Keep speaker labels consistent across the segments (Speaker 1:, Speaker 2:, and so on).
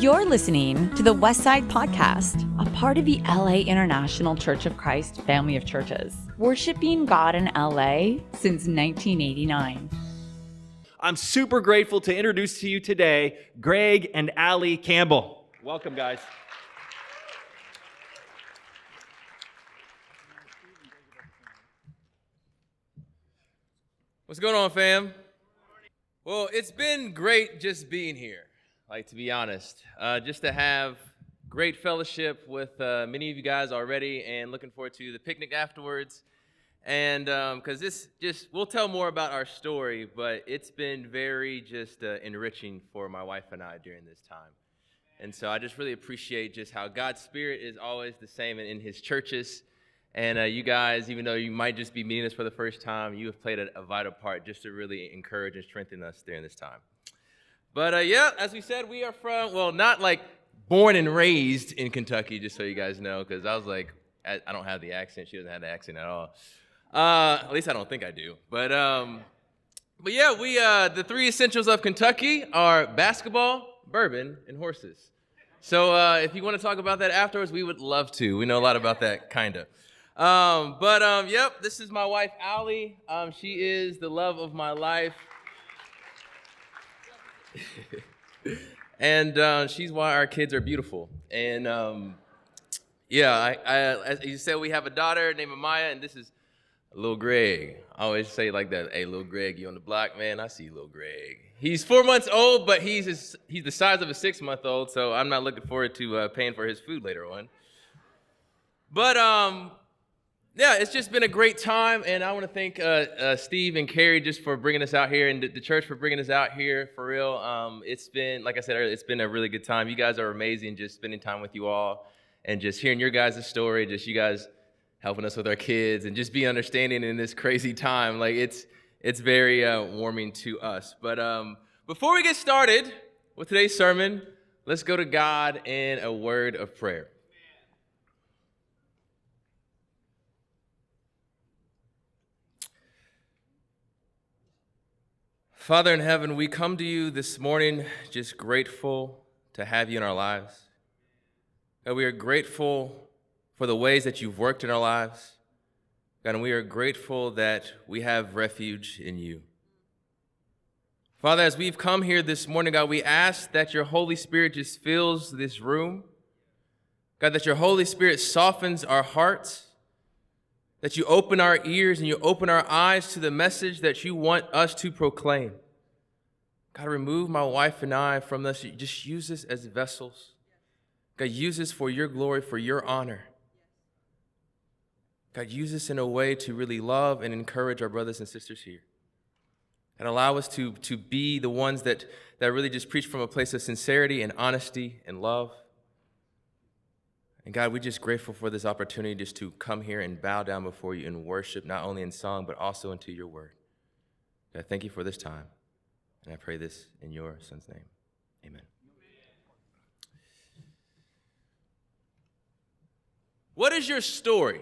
Speaker 1: You're listening to the Westside podcast, a part of the LA International Church of Christ family of churches, worshiping God in LA since 1989.
Speaker 2: I'm super grateful to introduce to you today Greg and Allie Campbell. Welcome, guys.
Speaker 3: What's going on, fam? Well, it's been great just being here, to be honest. Just to have great fellowship with many of you guys already, and looking forward to the picnic afterwards. And because we'll tell more about our story, but it's been very enriching for my wife and I during this time. And so I just really appreciate just how God's Spirit is always the same in His churches. And you guys, even though you might just be meeting us for the first time, you have played a vital part just to really encourage and strengthen us during this time. But as we said, we are from, not born and raised in Kentucky, just so you guys know, because I was I don't have the accent. She doesn't have the accent at all. At least I don't think I do. But yeah, we the three essentials of Kentucky are basketball, bourbon, and horses. So if you want to talk about that afterwards, we would love to. We know a lot about that, kind of. This is my wife, Allie. She is the love of my life. And she's why our kids are beautiful. And as you said, we have a daughter named Amaya, and this is little Greg. I always say like that, hey, little Greg, you on the block, man? I see little Greg. He's 4 months old, but he's the size of a 6-month-old, so I'm not looking forward to paying for his food later on. But it's just been a great time, and I want to thank Steve and Carrie just for bringing us out here, and the church for bringing us out here, for real. It's been, like I said earlier, it's been a really good time. You guys are amazing, just spending time with you all, and just hearing your guys' story, just you guys helping us with our kids, and just being understanding in this crazy time. It's very warming to us. But before we get started with today's sermon, let's go to God in a word of prayer. Father in heaven, we come to you this morning just grateful to have you in our lives. God, we are grateful for the ways that you've worked in our lives. God, and we are grateful that we have refuge in you. Father, as we've come here this morning, God, we ask that your Holy Spirit just fills this room. God, that your Holy Spirit softens our hearts, that you open our ears and you open our eyes to the message that you want us to proclaim. God, remove my wife and I from this. Just use us as vessels. God, use us for your glory, for your honor. God, use us in a way to really love and encourage our brothers and sisters here. And allow us to be the ones that really just preach from a place of sincerity and honesty and love. And God, we're just grateful for this opportunity just to come here and bow down before you and worship, not only in song, but also into your word. God, thank you for this time. And I pray this in your son's name. Amen. What is your story?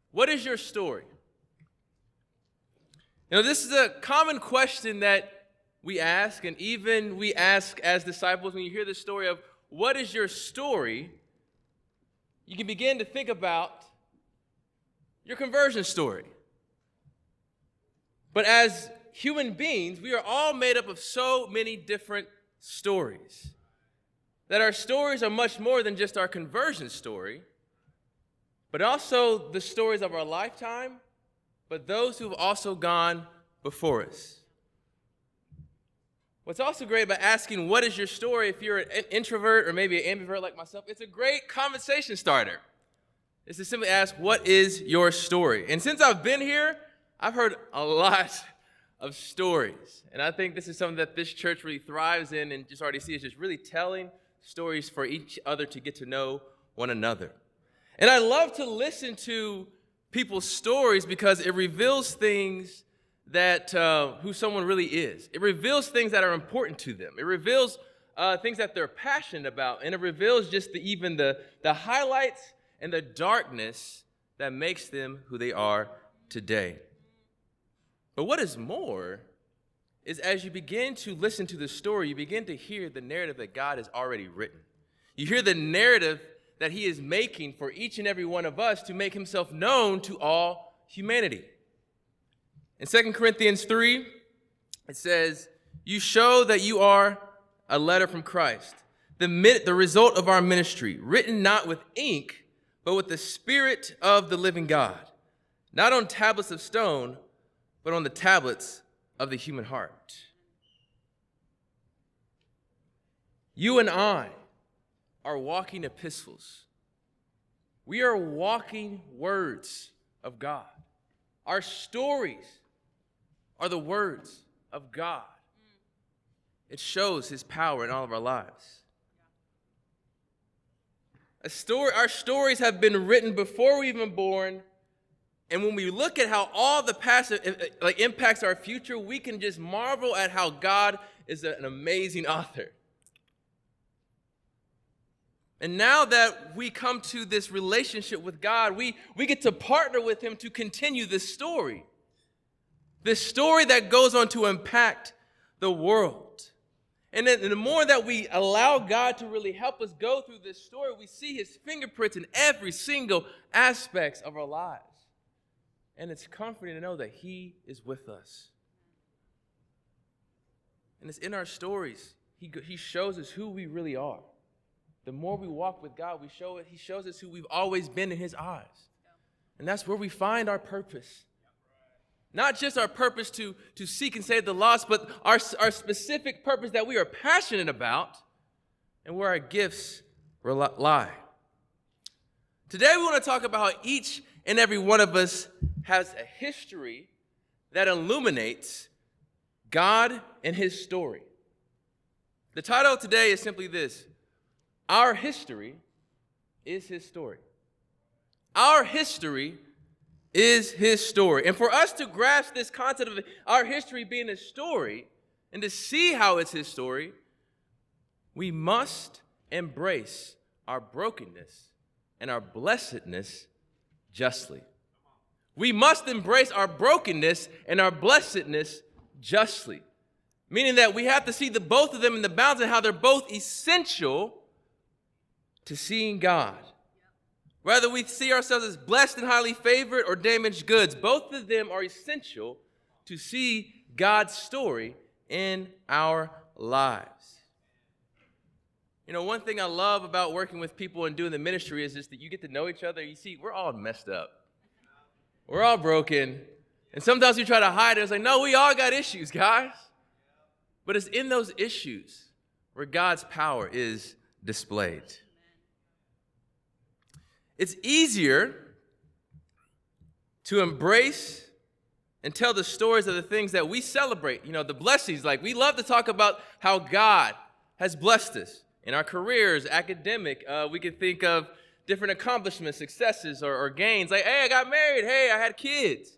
Speaker 3: What is your story? You know, this is a common question that we ask, and even we ask as disciples when you hear the story of what is your story, you can begin to think about your conversion story. But as human beings, we are all made up of so many different stories, that our stories are much more than just our conversion story, but also the stories of our lifetime, but those who've also gone before us. What's also great about asking, what is your story, if you're an introvert or maybe an ambivert like myself, it's a great conversation starter. It's to simply ask, what is your story? And since I've been here, I've heard a lot of stories. And I think this is something that this church really thrives in, and just already see is just really telling stories for each other to get to know one another. And I love to listen to people's stories because it reveals things that who someone really is. It reveals things that are important to them. It reveals things that they're passionate about, and it reveals just even the highlights and the darkness that makes them who they are today. But what is more is as you begin to listen to the story, you begin to hear the narrative that God has already written. You hear the narrative that he is making for each and every one of us to make himself known to all humanity. In 2 Corinthians 3, it says, "You show that you are a letter from Christ, the result of our ministry, written not with ink, but with the Spirit of the living God, not on tablets of stone, but on the tablets of the human heart." You and I are walking epistles. We are walking words of God. Our stories are the words of God. It shows his power in all of our lives. Our stories have been written before we even born, and when we look at how all the past impacts our future, we can just marvel at how God is an amazing author. And now that we come to this relationship with God, we get to partner with him to continue this story that goes on to impact the world. And then the more that we allow God to really help us go through this story, we see his fingerprints in every single aspect of our lives. And it's comforting to know that he is with us. And it's in our stories, he shows us who we really are. The more we walk with God, he shows us who we've always been in his eyes. And that's where we find our purpose. Not just our purpose to seek and save the lost, but our specific purpose that we are passionate about and where our gifts lie. Today we want to talk about how each and every one of us has a history that illuminates God and his story. The title of today is simply this: Our history is his story. Our history is his story. And for us to grasp this concept of our history being a story and to see how it's his story, we must embrace our brokenness and our blessedness justly. We must embrace our brokenness and our blessedness justly. Meaning that we have to see both of them in the balance and how they're both essential to seeing God. Whether we see ourselves as blessed and highly favored or damaged goods, both of them are essential to see God's story in our lives. You know, one thing I love about working with people and doing the ministry is just that you get to know each other. You see, we're all messed up. We're all broken. And sometimes we try to hide it. It's like, no, we all got issues, guys. But it's in those issues where God's power is displayed. It's easier to embrace and tell the stories of the things that we celebrate. You know, the blessings. Like, we love to talk about how God has blessed us in our careers, academic. We can think of different accomplishments, successes, or gains. Like, hey, I got married. Hey, I had kids.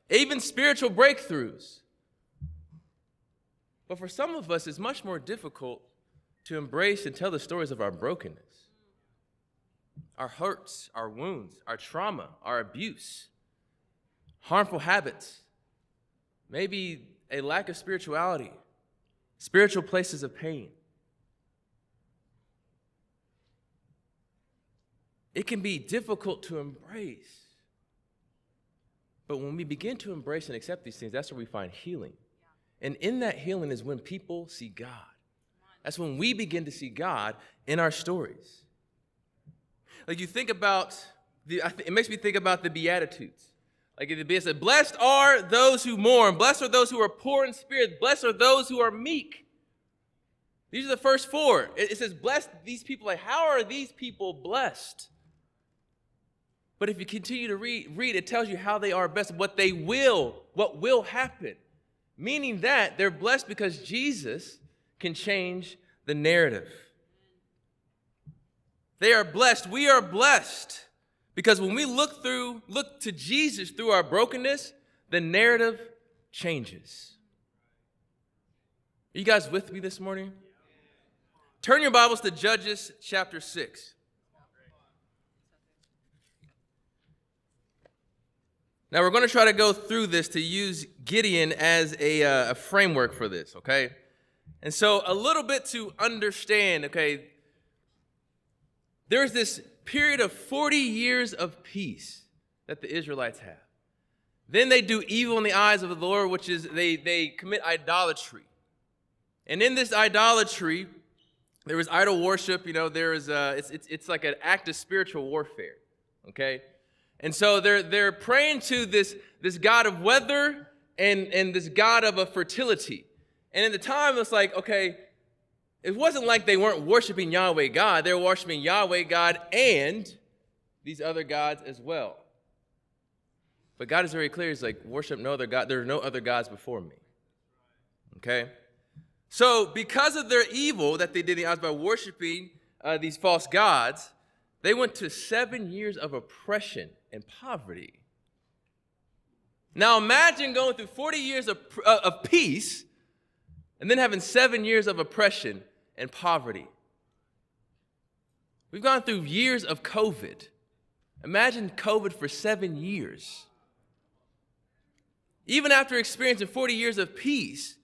Speaker 3: Even spiritual breakthroughs. But for some of us, it's much more difficult to embrace and tell the stories of our brokenness. Our hurts, our wounds, our trauma, our abuse, harmful habits, maybe a lack of spirituality, spiritual places of pain. It can be difficult to embrace. But when we begin to embrace and accept these things, that's where we find healing. And in that healing is when people see God. That's when we begin to see God in our stories. Like, you think about, it makes me think about the Beatitudes. Like, it said, blessed are those who mourn, blessed are those who are poor in spirit, blessed are those who are meek. These are the first four. It says, blessed these people. Like, how are these people blessed? But if you continue to read, it tells you how they are blessed, what will happen. Meaning that they're blessed because Jesus can change the narrative. They are blessed. We are blessed because when we look to Jesus through our brokenness, the narrative changes. Are you guys with me this morning? Turn your Bibles to Judges chapter 6. Now, we're going to try to go through this to use Gideon as a framework for this, okay? And so a little bit to understand, okay, there's this period of 40 years of peace that the Israelites have. Then they do evil in the eyes of the Lord, which is they commit idolatry. And in this idolatry, there is idol worship. There is it's like an act of spiritual warfare. Okay, and so they're praying to this god of weather and this god of a fertility. And at the time, it's like, okay, it wasn't like they weren't worshiping Yahweh God. They were worshiping Yahweh God and these other gods as well. But God is very clear. He's like, worship no other God. There are no other gods before me. Okay? So because of their evil that they did in the eyes by worshiping these false gods, they went to 7 years of oppression and poverty. Now imagine going through 40 years of peace and then having 7 years of oppression and poverty. We've gone through years of COVID. Imagine COVID for 7 years. Even after experiencing 40 years of peace,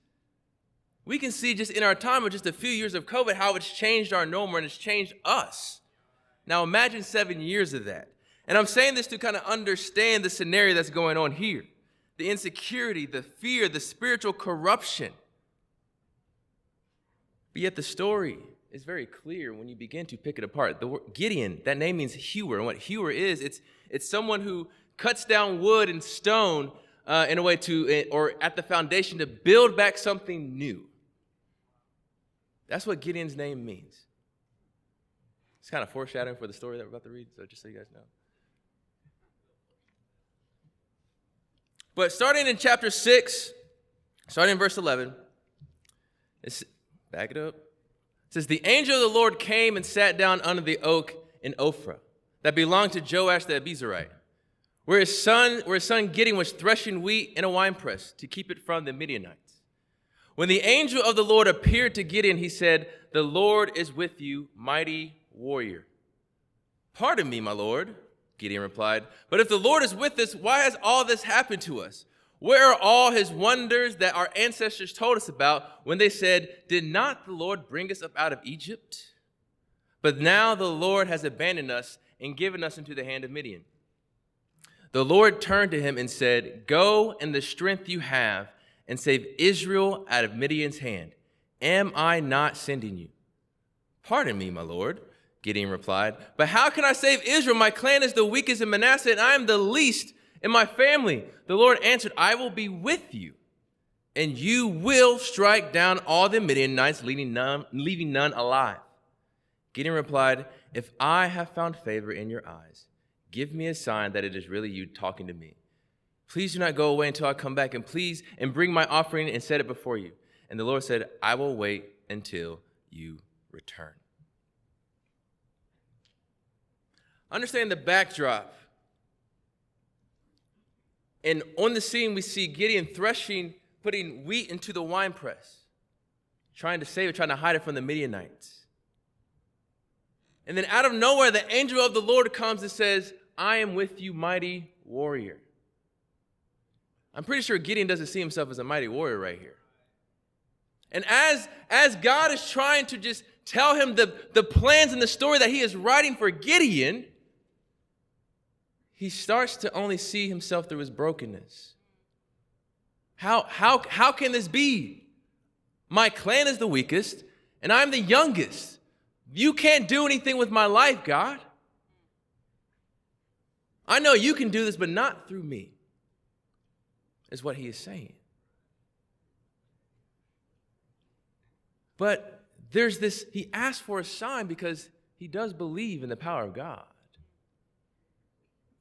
Speaker 3: we can see just in our time of just a few years of COVID how it's changed our norm and it's changed us. Now imagine 7 years of that. And I'm saying this to kind of understand the scenario that's going on here. The insecurity, the fear, the spiritual corruption. But yet the story is very clear when you begin to pick it apart. The word Gideon, that name means hewer. And what hewer is, it's someone who cuts down wood and stone in a way or at the foundation to build back something new. That's what Gideon's name means. It's kind of foreshadowing for the story that we're about to read, so just so you guys know. But starting in chapter 6, starting in verse 11, back it up. It says, the angel of the Lord came and sat down under the oak in Ophrah that belonged to Joash the Abiezrite, where his son Gideon was threshing wheat in a winepress to keep it from the Midianites. When the angel of the Lord appeared to Gideon, he said, the Lord is with you, mighty warrior. Pardon me, my Lord, Gideon replied, but if the Lord is with us, why has all this happened to us? Where are all his wonders that our ancestors told us about when they said, did not the Lord bring us up out of Egypt? But now the Lord has abandoned us and given us into the hand of Midian. The Lord turned to him and said, go in the strength you have and save Israel out of Midian's hand. Am I not sending you? Pardon me, my Lord, Gideon replied, but how can I save Israel? My clan is the weakest in Manasseh, and I am the least in my family. The Lord answered, I will be with you, and you will strike down all the Midianites, leaving none alive. Gideon replied, if I have found favor in your eyes, give me a sign that it is really you talking to me. Please do not go away until I come back, and bring my offering and set it before you. And the Lord said, I will wait until you return. Understand the backdrop. And on the scene, we see Gideon threshing, putting wheat into the winepress, trying to save it, trying to hide it from the Midianites. And then out of nowhere, the angel of the Lord comes and says, I am with you, mighty warrior. I'm pretty sure Gideon doesn't see himself as a mighty warrior right here. And as God is trying to just tell him the plans and the story that he is writing for Gideon, he starts to only see himself through his brokenness. How can this be? My clan is the weakest, and I'm the youngest. You can't do anything with my life, God. I know you can do this, but not through me, is what he is saying. But there's this, he asks for a sign because he does believe in the power of God.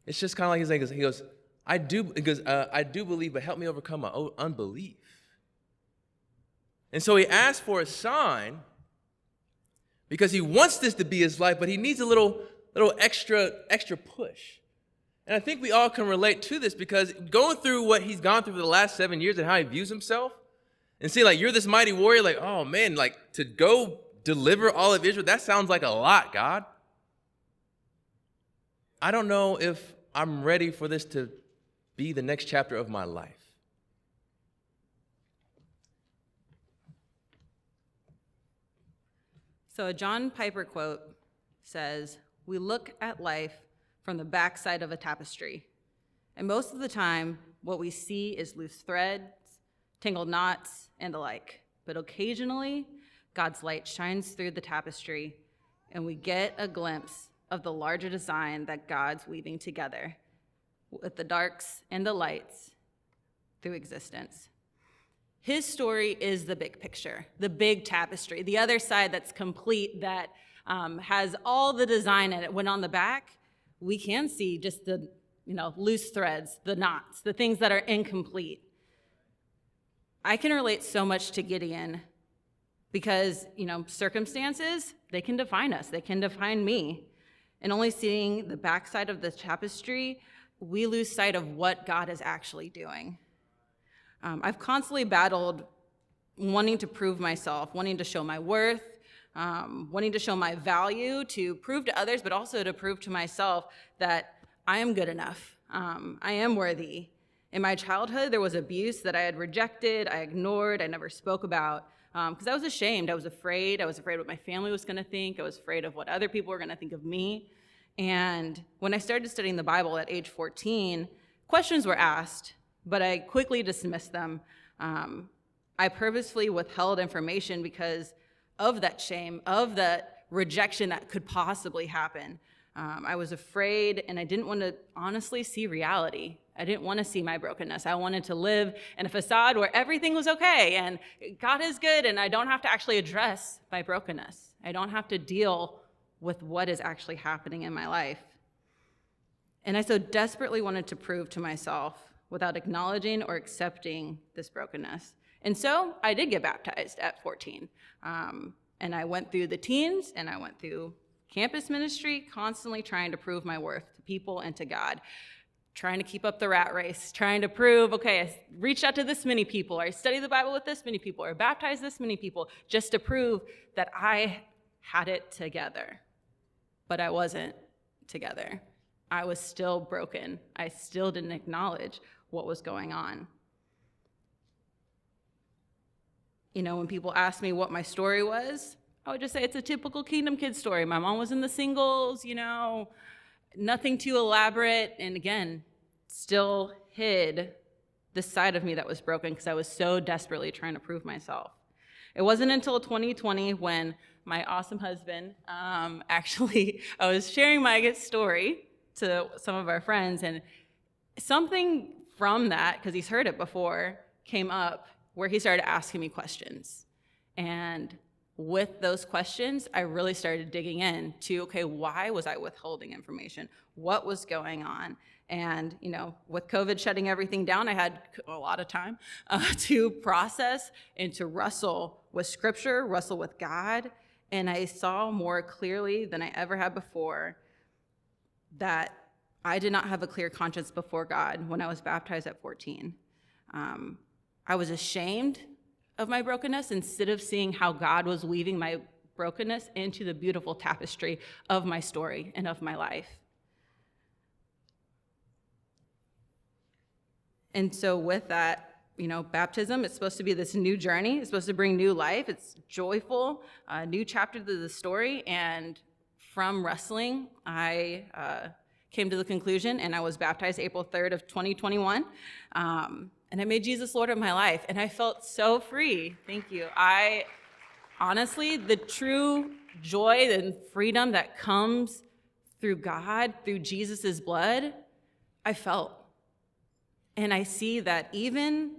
Speaker 3: It's just kind of like he's saying, he goes, I do believe, but help me overcome my unbelief. And so he asks for a sign because he wants this to be his life, but he needs a little extra push. And I think we all can relate to this because going through what he's gone through for the last 7 years and how he views himself, and see, like, you're this mighty warrior, like, oh man, like, to go deliver all of Israel, that sounds like a lot, God. I don't know if I'm ready for this to be the next chapter of my life.
Speaker 4: So a John Piper quote says, "We look at life from the backside of a tapestry. And most of the time, what we see is loose threads, tangled knots, and the like. But occasionally, God's light shines through the tapestry, and we get a glimpse of the larger design that God's weaving together with the darks and the lights through existence." His story is the big picture, the big tapestry, the other side that's complete, that has all the design in it. When on the back, we can see just the loose threads, the knots, the things that are incomplete. I can relate so much to Gideon because, circumstances, they can define us. They can define me. And only seeing the backside of the tapestry, we lose sight of what God is actually doing. I've constantly battled wanting to prove myself, wanting to show my worth, wanting to show my value, to prove to others, but also to prove to myself that I am good enough. I am worthy. In my childhood, there was abuse that I had rejected, I ignored, I never spoke about, because I was ashamed. I was afraid. I was afraid what my family was going to think. I was afraid of what other people were going to think of me. And when I started studying the Bible at age 14, questions were asked, but I quickly dismissed them. I purposefully withheld information because of that shame, of that rejection that could possibly happen. I was afraid, and I didn't want to honestly see reality. I didn't want to see my brokenness. I wanted to live in a facade where everything was okay, and God is good, and I don't have to actually address my brokenness. I don't have to deal with what is actually happening in my life. And I so desperately wanted to prove to myself without acknowledging or accepting this brokenness. And so I did get baptized at 14. And I went through the teens, and I went through campus ministry, constantly trying to prove my worth to people and to God, trying to keep up the rat race, trying to prove, okay, I reached out to this many people, or I studied the Bible with this many people, or baptized this many people, just to prove that I had it together. But I wasn't together. I was still broken. I still didn't acknowledge what was going on. When people ask me what my story was, I would just say it's a typical Kingdom Kids story. My mom was in the singles, nothing too elaborate. And again, still hid this side of me that was broken because I was so desperately trying to prove myself. It wasn't until 2020 when my awesome husband, I was sharing my story to some of our friends, and something from that, because he's heard it before, came up where he started asking me questions. And with those questions, I really started digging into, okay, why was I withholding information? What was going on? And, with COVID shutting everything down, I had a lot of time to process and to wrestle with Scripture, wrestle with God. And I saw more clearly than I ever had before that I did not have a clear conscience before God when I was baptized at 14. I was ashamed of my brokenness instead of seeing how God was weaving my brokenness into the beautiful tapestry of my story and of my life. And so with that, baptism, it's supposed to be this new journey. It's supposed to bring new life. It's joyful, a new chapter to the story. And from wrestling, I came to the conclusion, and I was baptized April 3rd of 2021. And I made Jesus Lord of my life, and I felt so free. Thank you. Honestly, the true joy and freedom that comes through God, through Jesus' blood, I felt. And I see that even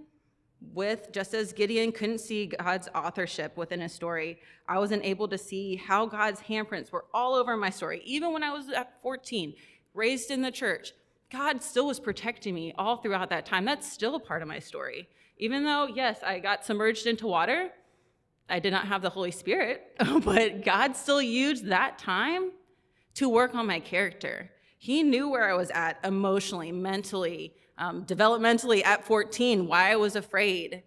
Speaker 4: just as Gideon couldn't see God's authorship within his story, I wasn't able to see how God's handprints were all over my story. Even when I was at 14, raised in the church, God still was protecting me all throughout that time. That's still a part of my story. Even though, yes, I got submerged into water, I did not have the Holy Spirit, but God still used that time to work on my character. He knew where I was at emotionally, mentally, developmentally at 14, why I was afraid.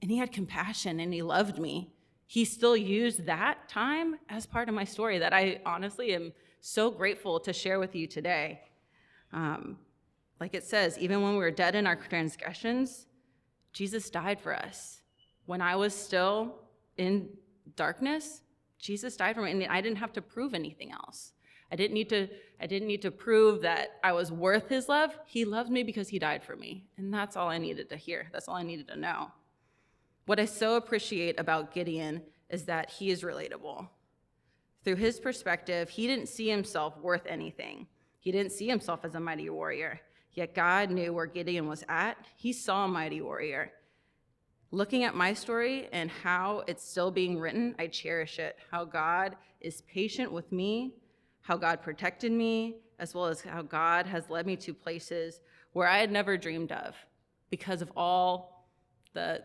Speaker 4: And he had compassion and he loved me. He still used that time as part of my story that I honestly am so grateful to share with you today. Like it says, even when we were dead in our transgressions, Jesus died for us. When I was still in darkness, Jesus died for me, and I didn't have to prove anything else. I didn't need to prove that I was worth his love. He loved me because he died for me. And that's all I needed to hear. That's all I needed to know. What I so appreciate about Gideon is that he is relatable. Through his perspective, he didn't see himself worth anything. He didn't see himself as a mighty warrior. Yet God knew where Gideon was at. He saw a mighty warrior. Looking at my story and how it's still being written, I cherish it. How God is patient with me, how God protected me, as well as how God has led me to places where I had never dreamed of because of all the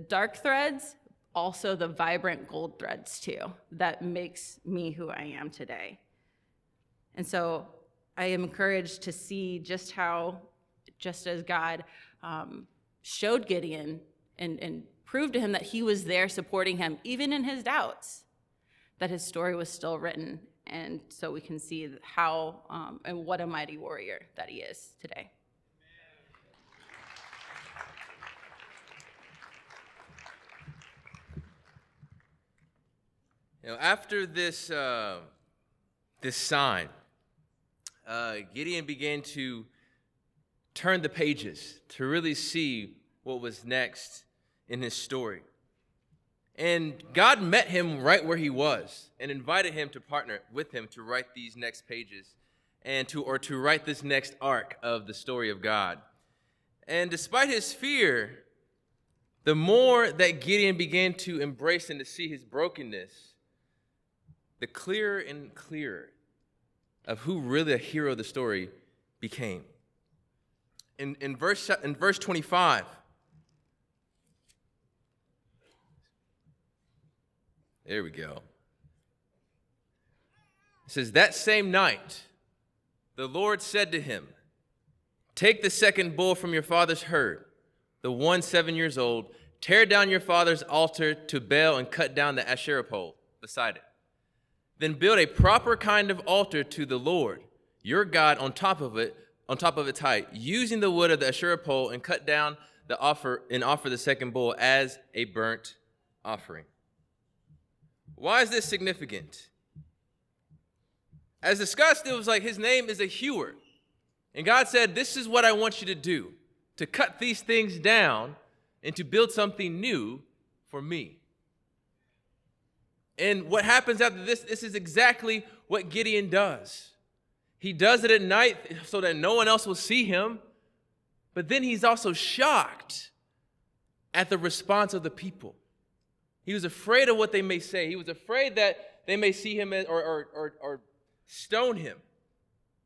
Speaker 4: dark threads, also the vibrant gold threads too, that makes me who I am today. And so I am encouraged to see just as God showed Gideon and proved to him that he was there supporting him, even in his doubts, that his story was still written. And so we can see how and what a mighty warrior that he is today.
Speaker 3: After this sign, Gideon began to turn the pages to really see what was next in his story. And God met him right where he was and invited him to partner with him to write these next pages and to write this next arc of the story of God. And despite his fear, the more that Gideon began to embrace and to see his brokenness, the clearer and clearer of who really a hero of the story became. In verse 25, there we go. It says, that same night, the Lord said to him, take the second bull from your father's herd, the one 7 years old, tear down your father's altar to Baal and cut down the Asherah pole beside it. Then build a proper kind of altar to the Lord, your God, on top of its height, using the wood of the Asherah pole, and cut down the offer the second bull as a burnt offering. Why is this significant? As discussed, it was like his name is a hewer. And God said, this is what I want you to do, to cut these things down and to build something new for me. And what happens after this is exactly what Gideon does. He does it at night so that no one else will see him, but then he's also shocked at the response of the people. He was afraid of what they may say. He was afraid that they may see him or stone him,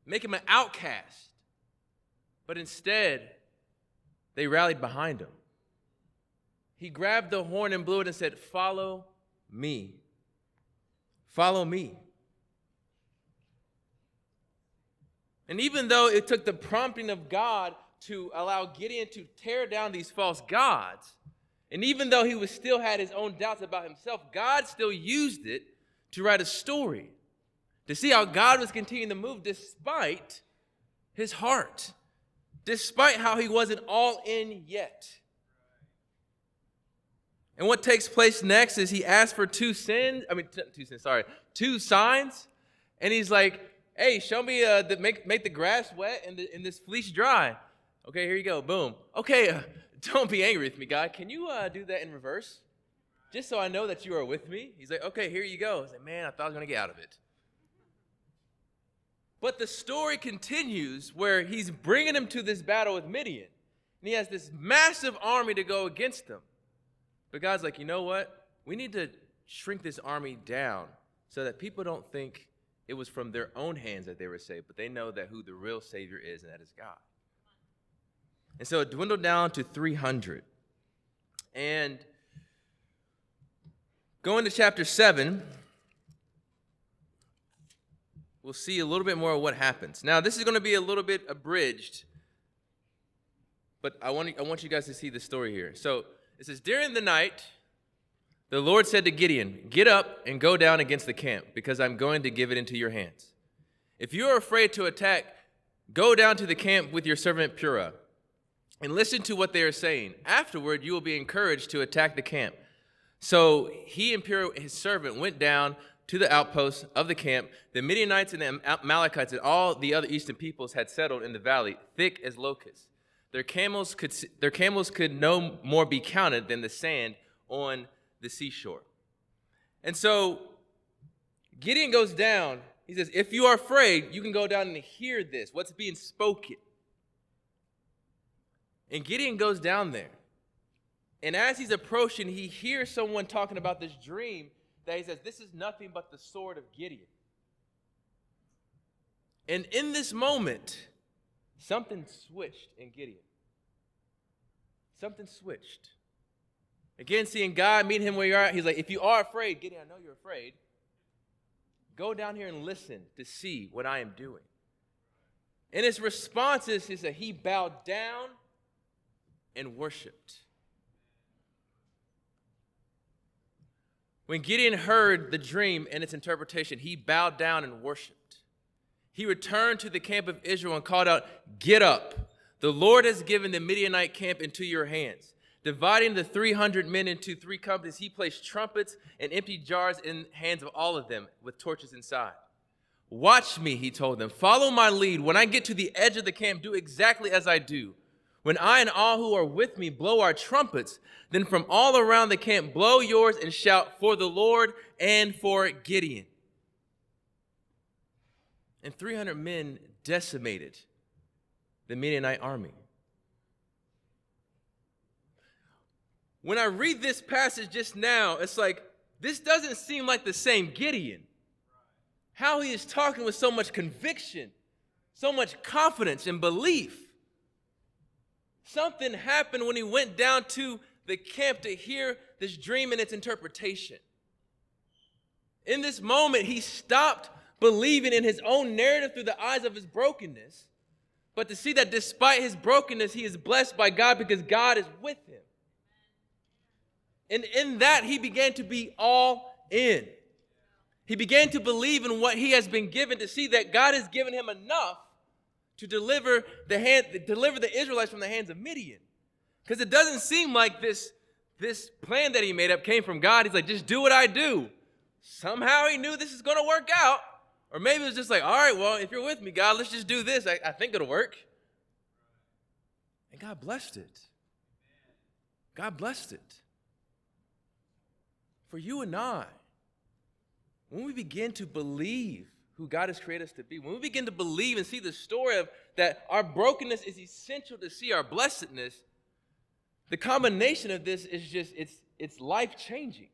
Speaker 3: make him an outcast. But instead, they rallied behind him. He grabbed the horn and blew it and said, follow me. Follow me. And even though it took the prompting of God to allow Gideon to tear down these false gods, and even though he still had his own doubts about himself, God still used it to write a story, to see how God was continuing to move despite his heart, despite how he wasn't all in yet. And what takes place next is he asks for two signs, and he's like, hey, show me, make the grass wet and this fleece dry. Okay, here you go, boom. Okay, don't be angry with me, God. Can you do that in reverse? Just so I know that you are with me. He's like, okay, here you go. He's like, man, I thought I was going to get out of it. But the story continues where he's bringing him to this battle with Midian. And he has this massive army to go against them. But God's like, you know what? We need to shrink this army down so that people don't think it was from their own hands that they were saved, but they know that who the real Savior is, and that is God. And so it dwindled down to 300. And going to chapter 7, we'll see a little bit more of what happens. Now, this is going to be a little bit abridged, but I want you guys to see the story here. So it says, during the night, the Lord said to Gideon, get up and go down against the camp, because I'm going to give it into your hands. If you are afraid to attack, Go down to the camp with your servant Purah and listen to what they are saying. Afterward, you will be encouraged to attack the camp." So he and Purah, his servant, went down to the outposts of the camp. The Midianites and the Amalekites and all the other eastern peoples had settled in the valley, thick as locusts. Their camels could no more be counted than the sand on the seashore. And so Gideon goes down. He says, if you are afraid, you can go down and hear this, what's being spoken. And Gideon goes down there. And as he's approaching, he hears someone talking about this dream that he says, this is nothing but the sword of Gideon. And in this moment, something switched in Gideon. Something switched. Again, seeing God, meeting him where you're at, he's like, if you are afraid, Gideon, I know you're afraid. Go down here and listen to see what I am doing. And his response is that he bowed down and worshiped. When Gideon heard the dream and its interpretation, he bowed down and worshiped. He returned to the camp of Israel and called out, "Get up! The Lord has given the Midianite camp into your hands." Dividing the 300 men into 3 companies, he placed trumpets and empty jars in the hands of all of them with torches inside. "Watch me," he told them. "Follow my lead. When I get to the edge of the camp, do exactly as I do. When I and all who are with me blow our trumpets, then from all around the camp blow yours and shout for the Lord and for Gideon." And 300 men decimated the Midianite army. When I read this passage just now, it's like, this doesn't seem like the same Gideon. How he is talking with so much conviction, so much confidence and belief. Something happened when he went down to the camp to hear this dream and its interpretation. In this moment, he stopped believing in his own narrative through the eyes of his brokenness, but to see that despite his brokenness, he is blessed by God because God is with him. And in that, he began to be all in. He began to believe in what he has been given, to see that God has given him enough to deliver the Israelites from the hands of Midian. Because it doesn't seem like this plan that he made up came from God. He's like, just do what I do. Somehow he knew this is going to work out. Or maybe it was just like, all right, well, if you're with me, God, let's just do this. I think it'll work. And God blessed it. God blessed it. For you and I, when we begin to believe who God has created us to be, when we begin to believe and see the story of that our brokenness is essential to see our blessedness, the combination of this is just, it's life-changing.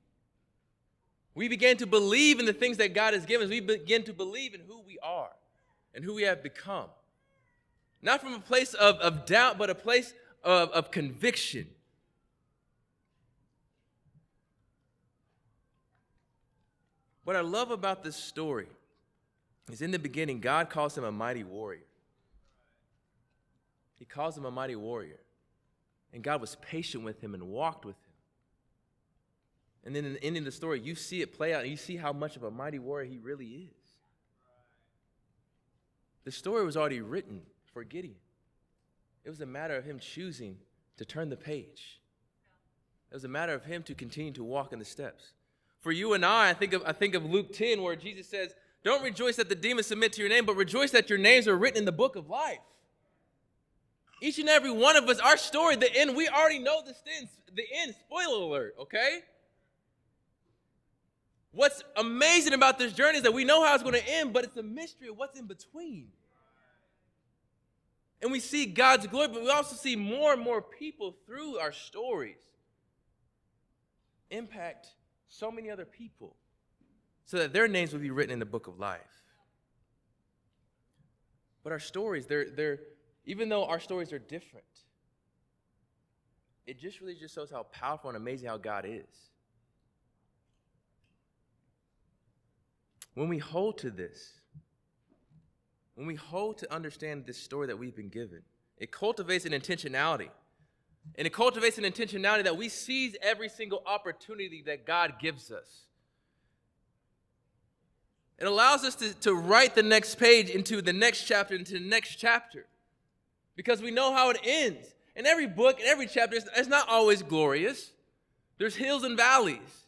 Speaker 3: We begin to believe in the things that God has given us. We begin to believe in who we are and who we have become. Not from a place of doubt, but a place of conviction. What I love about this story is in the beginning, God calls him a mighty warrior. He calls him a mighty warrior. And God was patient with him and walked with him. And then in the ending of the story, you see it play out, and you see how much of a mighty warrior he really is. The story was already written for Gideon. It was a matter of him choosing to turn the page. It was a matter of him to continue to walk in the steps. For you and I think of Luke 10, where Jesus says, "Don't rejoice that the demons submit to your name, but rejoice that your names are written in the book of life." Each and every one of us, our story, the end, we already know the end. Spoiler alert, okay? What's amazing about this journey is that we know how it's going to end, but it's a mystery of what's in between. And we see God's glory, but we also see more and more people through our stories impact so many other people so that their names will be written in the book of life. But our stories, they're even though our stories are different, it just really just shows how powerful and amazing how God is. When we hold to this, when we hold to understand this story that we've been given, it cultivates an intentionality. And it cultivates an intentionality that we seize every single opportunity that God gives us. It allows us to write the next page into the next chapter, into the next chapter, because we know how it ends. In every book, in every chapter, it's not always glorious. There's hills and valleys,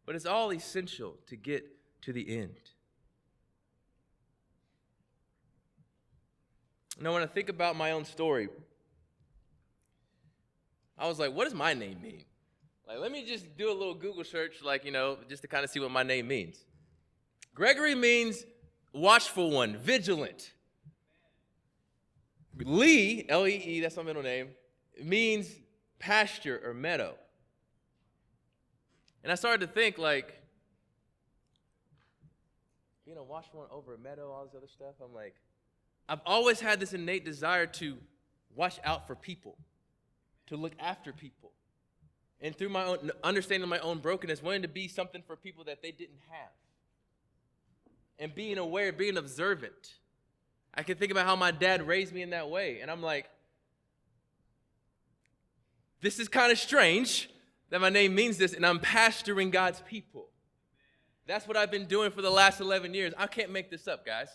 Speaker 3: but it's all essential to get to the end. And when I think about my own story, I was like, what does my name mean? Like, let me just do a little Google search, just to kind of see what my name means. Gregory means watchful one, vigilant. Lee, L-E-E, that's my middle name, means pasture or meadow. And I started to think, being a watchful one over a meadow, all this other stuff, I'm like, I've always had this innate desire to watch out for people, to look after people. And through my own understanding of my own brokenness, wanting to be something for people that they didn't have. And being aware, being observant. I can think about how my dad raised me in that way. And I'm like, this is kind of strange that my name means this, and I'm pastoring God's people. That's what I've been doing for the last 11 years. I can't make this up, guys.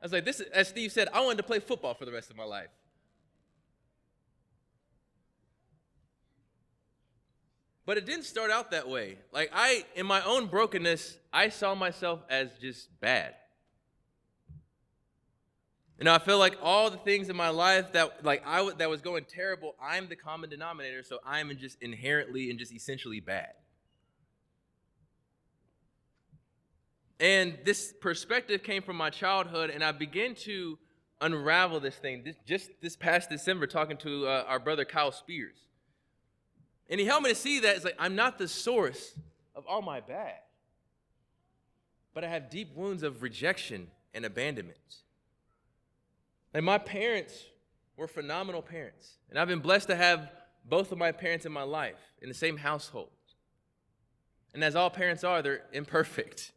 Speaker 3: I was like, this, as Steve said, I wanted to play football for the rest of my life. But it didn't start out that way. In my own brokenness, I saw myself as just bad. I feel like all the things in my life that was going terrible, I'm the common denominator, so I'm just inherently and just essentially bad. And this perspective came from my childhood, and I began to unravel this thing. Just this past December, talking to our brother Kyle Spears. And he helped me to see that it's I'm not the source of all my bad, but I have deep wounds of rejection and abandonment. My parents were phenomenal parents, and I've been blessed to have both of my parents in my life in the same household. And as all parents are, they're imperfect.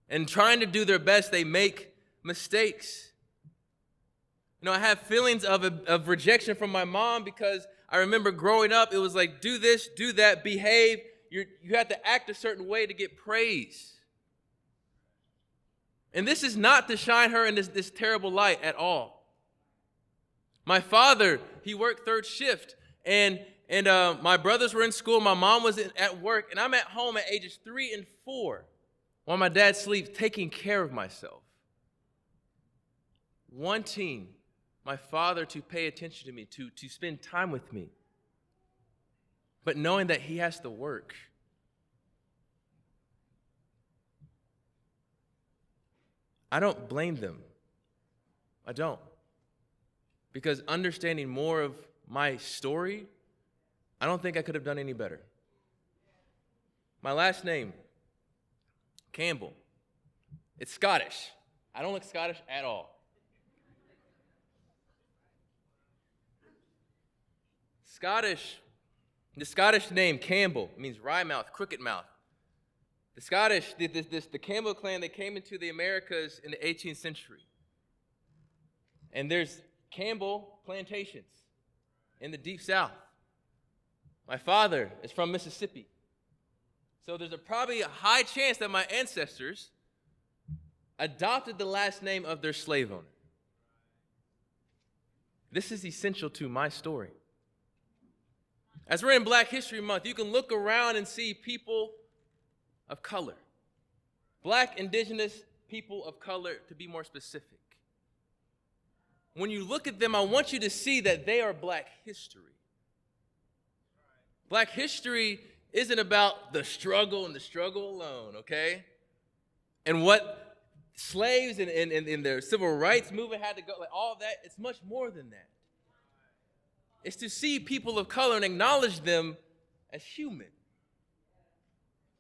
Speaker 3: And trying to do their best, they make mistakes. I have feelings of rejection from my mom because I remember growing up, it was do this, do that, behave. You have to act a certain way to get praise. And this is not to shine her in this terrible light at all. My father, he worked third shift, and my brothers were in school, my mom was at work, and I'm at home at ages 3 and 4 while my dad sleeps, taking care of myself. Wanting my father to pay attention to me, to spend time with me, but knowing that he has to work. I don't blame them. I don't. Because understanding more of my story, I don't think I could have done any better. My last name, Campbell. It's Scottish. I don't look Scottish at all. The Scottish name Campbell means wry mouth, crooked mouth. The Scottish, the Campbell clan, they came into the Americas in the 18th century. And there's Campbell plantations in the deep south. My father is from Mississippi. So there's probably a high chance that my ancestors adopted the last name of their slave owner. This is essential to my story. As we're in Black History Month, you can look around and see people of color. Black, indigenous people of color, to be more specific. When you look at them, I want you to see that they are Black history. Black history isn't about the struggle and the struggle alone, okay? And what slaves and their civil rights movement had to go, all that, it's much more than that. It's to see people of color and acknowledge them as human,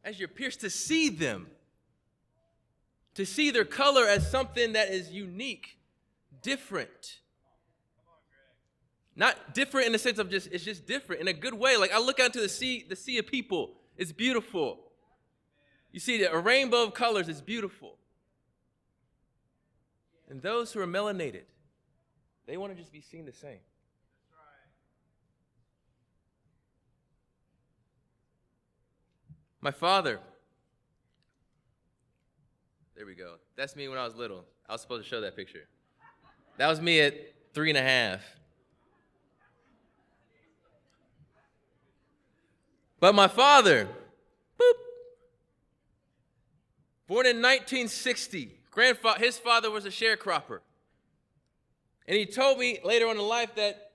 Speaker 3: as your peers, to see them, to see their color as something that is unique, different. Not different in the sense of it's just different in a good way. I look out to the sea of people, it's beautiful. You see a rainbow of colors, it's beautiful. And those who are melanated, they want to just be seen the same. My father, There we go. That's me when I was little. I was supposed to show that picture. That was me at 3.5. But my father, boop, born in 1960, his father was a sharecropper. And he told me later on in life that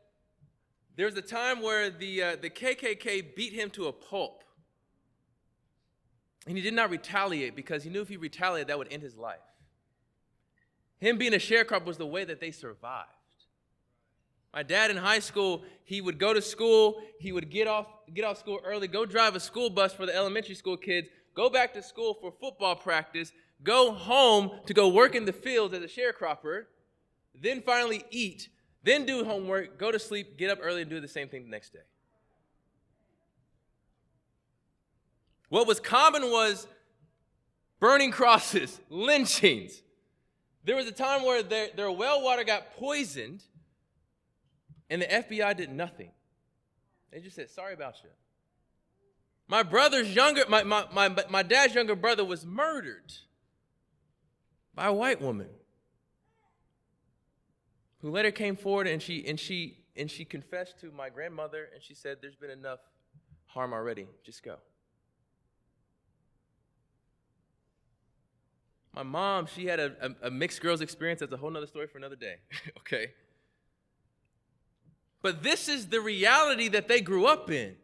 Speaker 3: there was a time where the KKK beat him to a pulp. And he did not retaliate because he knew if he retaliated, that would end his life. Him being a sharecropper was the way that they survived. My dad in high school, he would go to school, he would get off school early, go drive a school bus for the elementary school kids, go back to school for football practice, go home to go work in the fields as a sharecropper, then finally eat, then do homework, go to sleep, get up early, and do the same thing the next day. What was common was burning crosses, lynchings. There was a time where their well water got poisoned, and the FBI did nothing. They just said, sorry about you. My dad's younger brother was murdered by a white woman who later came forward and she confessed to my grandmother, and she said, there's been enough harm already. Just go. My mom, she had a mixed girls experience. That's a whole nother story for another day, okay? But this is the reality that they grew up in.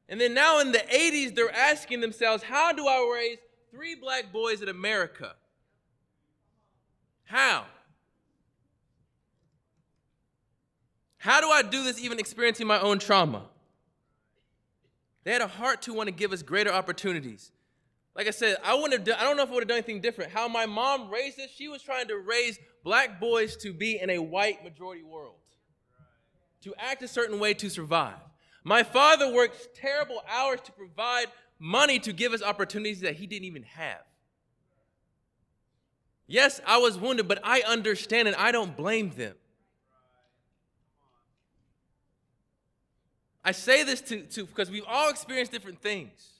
Speaker 3: And then now in the 80s, they're asking themselves, how do I raise 3 black boys in America? How? How do I do this even experiencing my own trauma? They had a heart to want to give us greater opportunities. Like I said, I don't know if I would have done anything different. How my mom raised us, she was trying to raise black boys to be in a white majority world, to act a certain way to survive. My father worked terrible hours to provide money to give us opportunities that he didn't even have. Yes, I was wounded, but I understand and I don't blame them. I say this to because we've all experienced different things.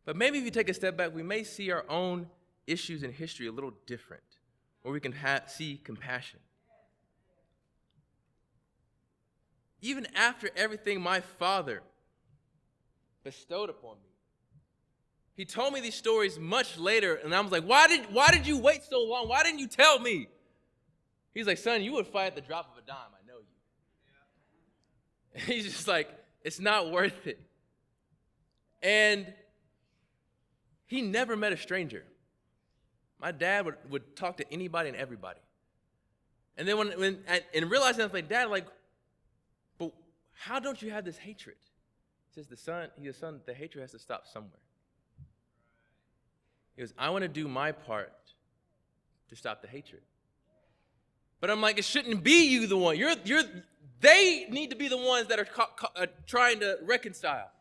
Speaker 3: But maybe if you take a step back, we may see our own issues in history a little different, where we can see compassion. Even after everything my father bestowed upon me, he told me these stories much later, and I was like, why did you wait so long? Why didn't you tell me? He's like, son, you would fight at the drop of a dime. I know you. Yeah. He's just like, it's not worth it. And he never met a stranger. My dad would talk to anybody and everybody. And then when realizing, I was like, Dad, but how don't you have this hatred? He says, the hatred has to stop somewhere. He goes, I want to do my part to stop the hatred. But I'm like, it shouldn't be you the one. They need to be the ones that are trying to reconcile.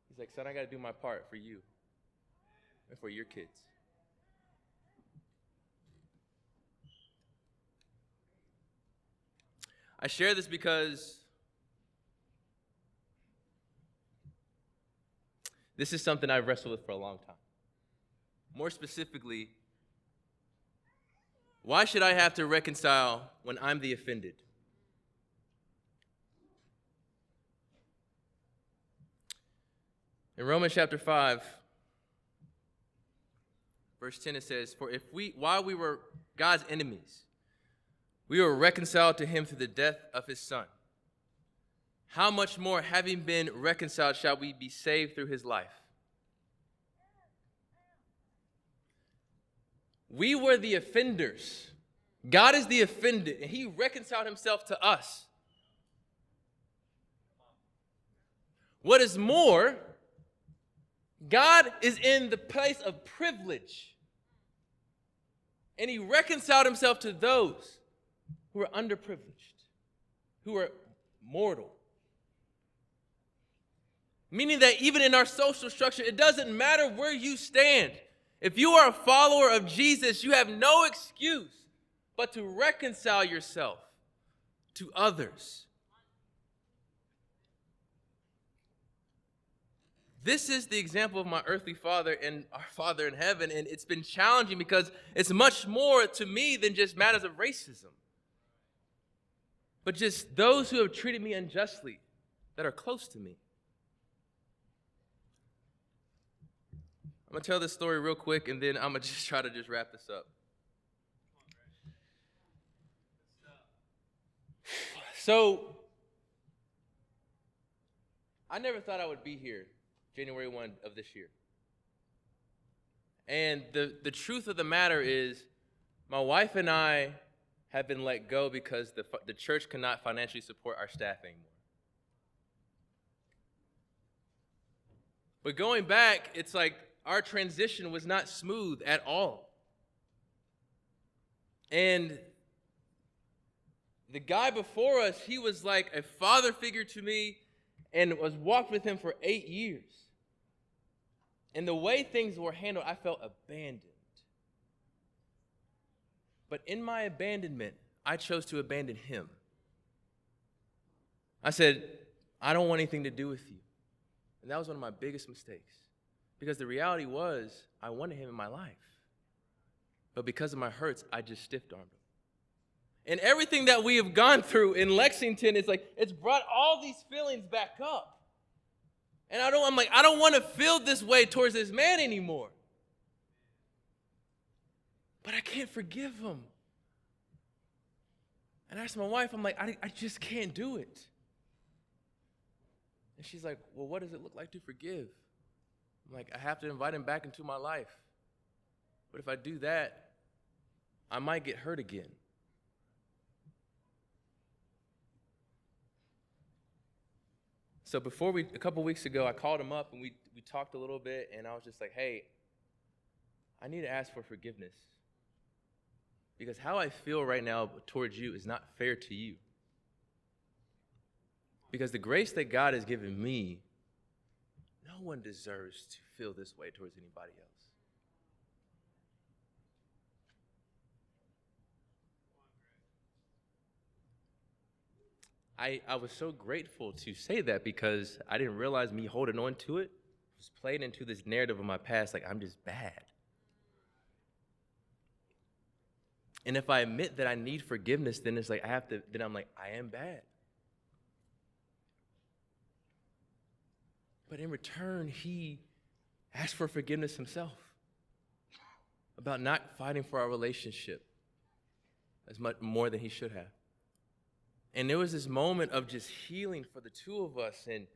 Speaker 3: He's like, son, I got to do my part for you and for your kids. I share this because this is something I've wrestled with for a long time. More specifically, why should I have to reconcile when I'm the offended? In Romans chapter 5, verse 10, it says, for if while we were God's enemies, we were reconciled to him through the death of his son, how much more, having been reconciled, shall we be saved through his life? We were the offenders. God is the offended, and he reconciled himself to us. What is more, God is in the place of privilege, and he reconciled himself to those who are underprivileged, who are mortal. Meaning that even in our social structure, it doesn't matter where you stand. If you are a follower of Jesus, you have no excuse but to reconcile yourself to others. this is the example of my earthly father and our Father in heaven, and it's been challenging because it's much more to me than just matters of racism, but just those who have treated me unjustly that are close to me. I'm going to tell this story real quick, and then I'm going to just try to just wrap this up. So, I never thought I would be here January 1 of this year. And the truth of the matter is, my wife and I have been let go because the church cannot financially support our staff anymore. But going back, it's like our transition was not smooth at all. And the guy before us, he was like a father figure to me and was walked with him for 8 years. And the way things were handled, I felt abandoned. But in my abandonment, I chose to abandon him. I said, I don't want anything to do with you. And that was one of my biggest mistakes. Because the reality was, I wanted him in my life. But because of my hurts, I just stiff-armed him. And everything that we have gone through in Lexington, it's brought all these feelings back up. And I don't want to feel this way towards this man anymore. But I can't forgive him. And I asked my wife, I just can't do it. And she's like, well, what does it look like to forgive? I'm like, I have to invite him back into my life. But if I do that, I might get hurt again. So a couple weeks ago, I called him up and we talked a little bit, and I was just like, hey, I need to ask for forgiveness. Because how I feel right now towards you is not fair to you. Because the grace that God has given me, no one deserves to feel this way towards anybody else. I was so grateful to say that because I didn't realize me holding on to it was played into this narrative of my past, like I'm just bad. And if I admit that I need forgiveness, then it's like I'm like, I am bad. But in return, he asked for forgiveness himself about not fighting for our relationship as much more than he should have. And there was this moment of just healing for the two of us, and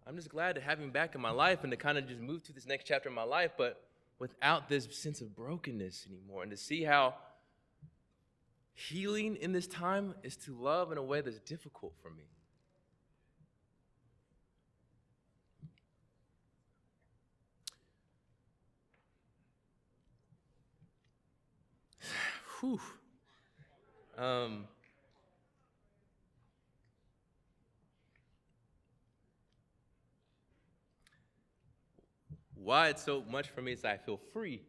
Speaker 3: I'm just glad to have him back in my life and to kind of just move to this next chapter of my life, but without this sense of brokenness anymore, and to see how healing in this time is to love in a way that's difficult for me. Whew. Why it's so much for me is I feel free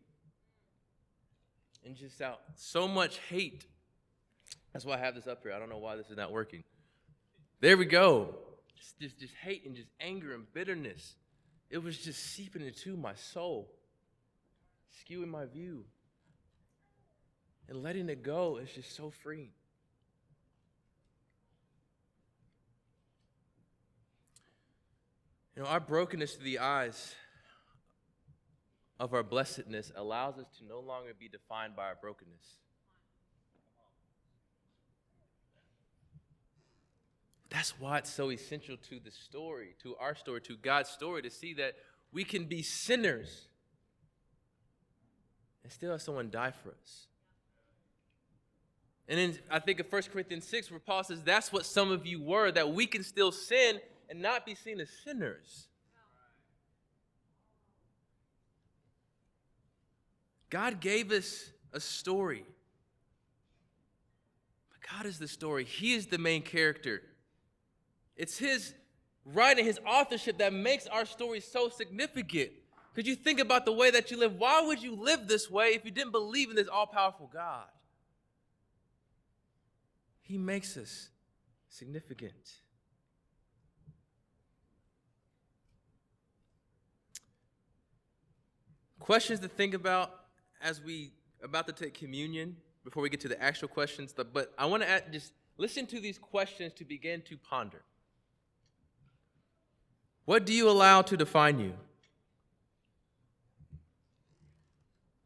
Speaker 3: and just out so much hate. That's why I have this up here. I don't know why this is not working. There we go. Just hate and just anger and bitterness. It was just seeping into my soul, skewing my view. And letting it go is just so freeing. You know, our brokenness to the eyes of our blessedness allows us to no longer be defined by our brokenness. That's why it's so essential to the story, to our story, to God's story, to see that we can be sinners and still have someone die for us. And then I think of 1 Corinthians 6 where Paul says that's what some of you were, that we can still sin and not be seen as sinners. God gave us a story. But God is the story. He is the main character. It's his writing, his authorship that makes our story so significant. Because you think about the way that you live. Why would you live this way if you didn't believe in this all-powerful God? He makes us significant. questions to think about as we about to take communion before we get to the actual questions. But I want to just listen to these questions to begin to ponder. What do you allow to define you?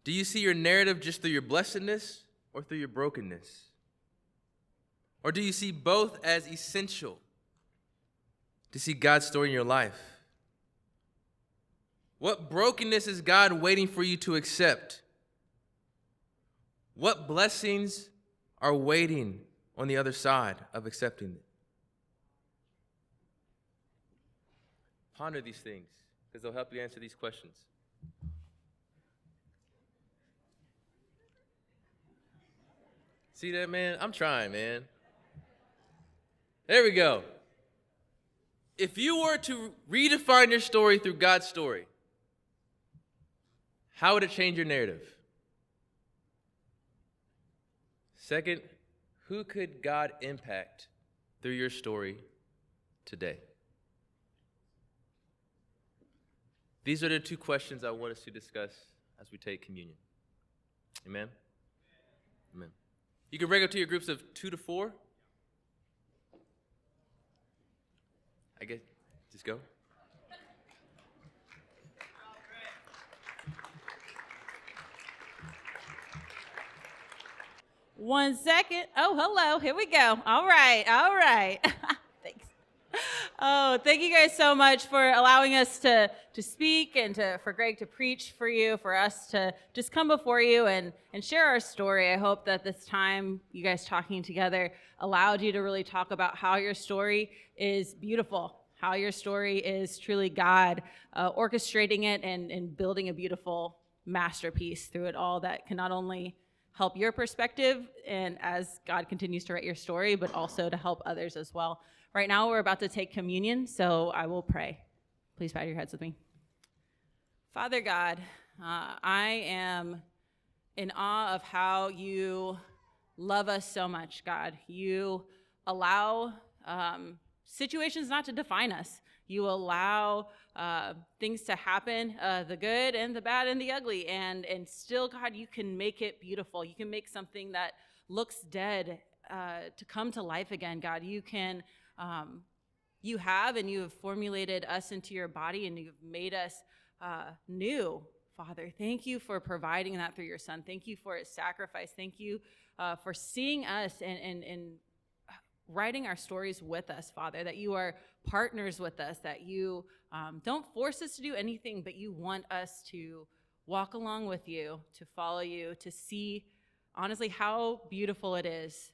Speaker 3: Do you see your narrative just through your blessedness or through your brokenness? Or do you see both as essential to see God's story in your life? What brokenness is God waiting for you to accept? What blessings are waiting on the other side of accepting it? Ponder these things because they'll help you answer these questions. See that, man? I'm trying, man. There we go. If you were to redefine your story through God's story, how would it change your narrative? Second, who could God impact through your story today? These are the two questions I want us to discuss as we take communion. Amen? Amen. You can break up to your groups of 2 to 4. I guess, just go.
Speaker 4: One second. Oh, hello. Here we go. All right. Thanks. Oh, thank you guys so much for allowing us to speak and for Greg to preach for you, for us to just come before you and share our story. I hope that this time you guys talking together allowed you to really talk about how your story is beautiful, how your story is truly God orchestrating it and building a beautiful masterpiece through it all that can not only help your perspective and as God continues to write your story, but also to help others as well. Right now, we're about to take communion, so I will pray. Please bow your heads with me. Father God, I am in awe of how you love us so much, God. You allow situations not to define us. You allow things to happen, the good and the bad and the ugly, and still, God, you can make it beautiful. You can make something that looks dead to come to life again, God. You can, you have formulated us into your body, and you've made us new, Father. Thank you for providing that through your Son. Thank you for his sacrifice. Thank you for seeing us and writing our stories with us, Father, that you are partners with us, that you don't force us to do anything, but you want us to walk along with you, to follow you, to see, honestly, how beautiful it is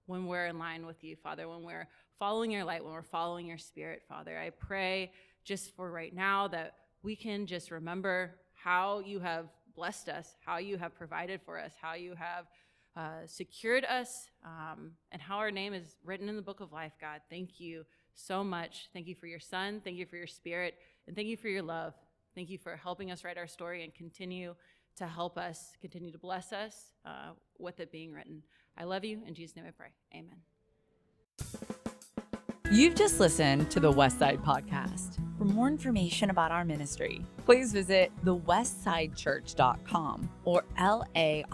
Speaker 4: when we're in line with you, Father, when we're following your light, when we're following your Spirit, Father. I pray just for right now that we can just remember how you have blessed us, how you have provided for us, how you have secured us, and how our name is written in the book of life, God. Thank you so much. Thank you for your Son. Thank you for your Spirit. And thank you for your love. Thank you for helping us write our story and continue to help us, continue to bless us with it being written. I love you. In Jesus' name I pray. Amen.
Speaker 1: You've just listened to the Westside podcast. For more information about our ministry, please visit thewestsidechurch.com or laicc.net.